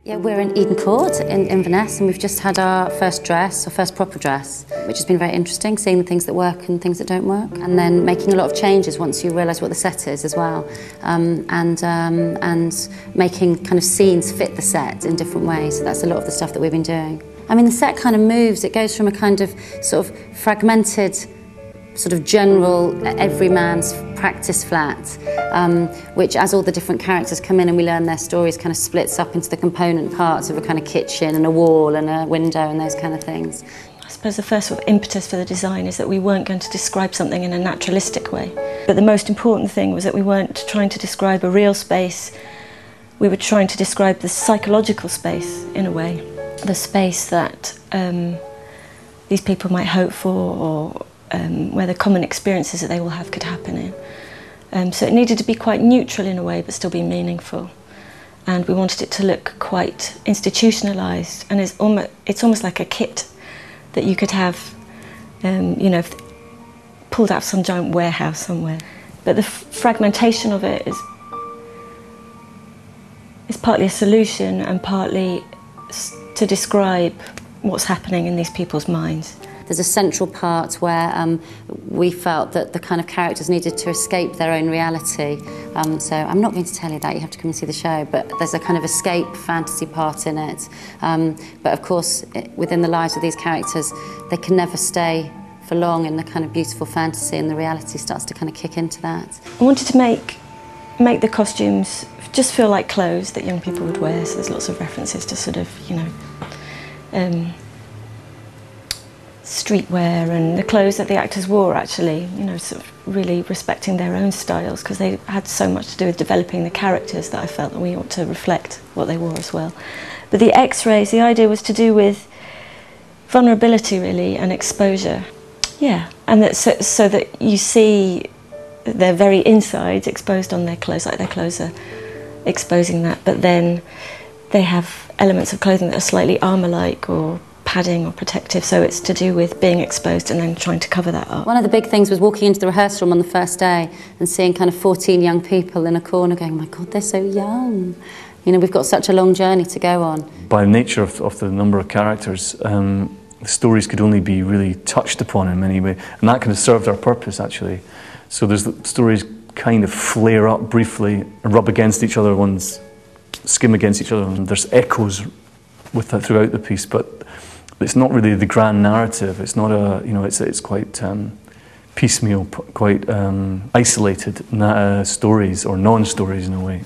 Yeah, we're in Eden Court in Inverness, and we've just had our first proper dress, which has been very interesting, seeing the things that work and things that don't work, and then making a lot of changes once you realise what the set is as well, and making kind of scenes fit the set in different ways. So that's a lot of the stuff that we've been doing. I mean, the set kind of moves. It goes from a kind of sort of fragmented, sort of general everyman's practice flat, which, as all the different characters come in and we learn their stories, kind of splits up into the component parts of a kind of kitchen and a wall and a window and those kind of things. I suppose the first sort of impetus for the design is that we weren't going to describe something in a naturalistic way. But the most important thing was that we weren't trying to describe a real space, we were trying to describe the psychological space in a way. The space that these people might hope for, or where the common experiences that they will have could happen in. So it needed to be quite neutral in a way, but still be meaningful. And we wanted it to look quite institutionalised, and it's almost like a kit that you could have, you know, pulled out of some giant warehouse somewhere. But the fragmentation of it is partly a solution and partly to describe what's happening in these people's minds. There's a central part where we felt that the kind of characters needed to escape their own reality. So I'm not going to tell you that, you have to come and see the show, but there's a kind of escape fantasy part in it. But of course, within the lives of these characters, they can never stay for long in the kind of beautiful fantasy, and the reality starts to kind of kick into that. I wanted to make the costumes just feel like clothes that young people would wear, so there's lots of references to sort of, you know, streetwear and the clothes that the actors wore, actually, you know, sort of really respecting their own styles, because they had so much to do with developing the characters that I felt that we ought to reflect what they wore as well. But the X-rays, the idea was to do with vulnerability really, and exposure. Yeah, and that so that you see their very insides exposed on their clothes, like their clothes are exposing that, but then they have elements of clothing that are slightly armour-like or padding or protective, so it's to do with being exposed and then trying to cover that up. One of the big things was walking into the rehearsal room on the first day and seeing kind of 14 young people in a corner going, oh my God, they're so young. You know, we've got such a long journey to go on. By nature of the number of characters, the stories could only be really touched upon in many ways, and that kind of served our purpose, actually. So there's the stories kind of flare up briefly and rub against each other, ones skim against each other, and there's echoes with that throughout the piece, but it's not really the grand narrative. It's not a, you know, it's quite piecemeal, quite isolated stories or non-stories in a way.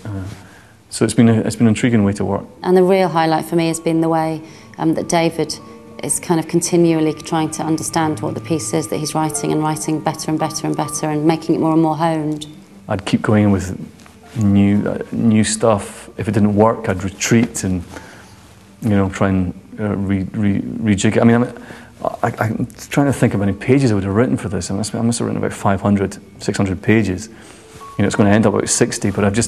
So it's been an intriguing way to work. And the real highlight for me has been the way that David is kind of continually trying to understand what the piece is that he's writing, and writing better and better and better, and making it more and more honed. I'd keep going in with new stuff. If it didn't work, I'd retreat and, you know, try and rejig it. I mean, I'm trying to think of how many pages I would have written for this. I must have written about 500, 600 pages. You know, it's going to end up about 60, but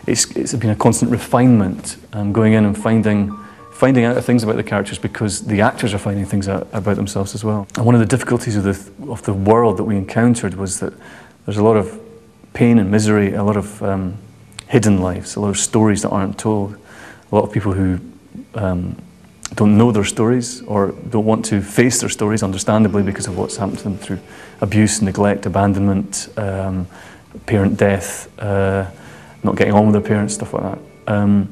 it's been a constant refinement, going in and finding out things about the characters, because the actors are finding things out about themselves as well. And one of the difficulties of the world that we encountered was that there's a lot of pain and misery, a lot of hidden lives, a lot of stories that aren't told, a lot of people who don't know their stories or don't want to face their stories, understandably, because of what's happened to them through abuse, neglect, abandonment, parent death, not getting on with their parents, stuff like that.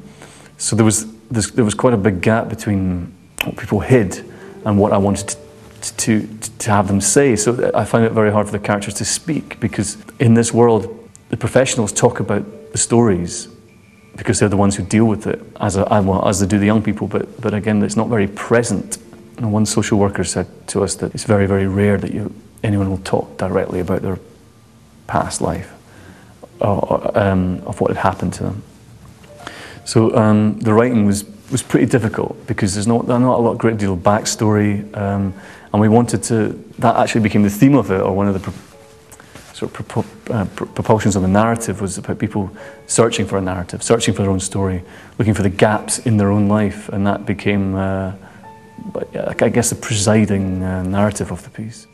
So there was quite a big gap between what people hid and what I wanted to have them say. So I found it very hard for the characters to speak, because in this world, the professionals talk about the stories because they're the ones who deal with it, as they do the young people, but again, it's not very present. And one social worker said to us that it's very, very rare that anyone will talk directly about their past life, of what had happened to them. So the writing was pretty difficult, because there's not a great deal of backstory, and we wanted to, that actually became the theme of it, or one of the propulsions of the narrative was about people searching for a narrative, searching for their own story, looking for the gaps in their own life, and that became, I guess, the presiding narrative of the piece.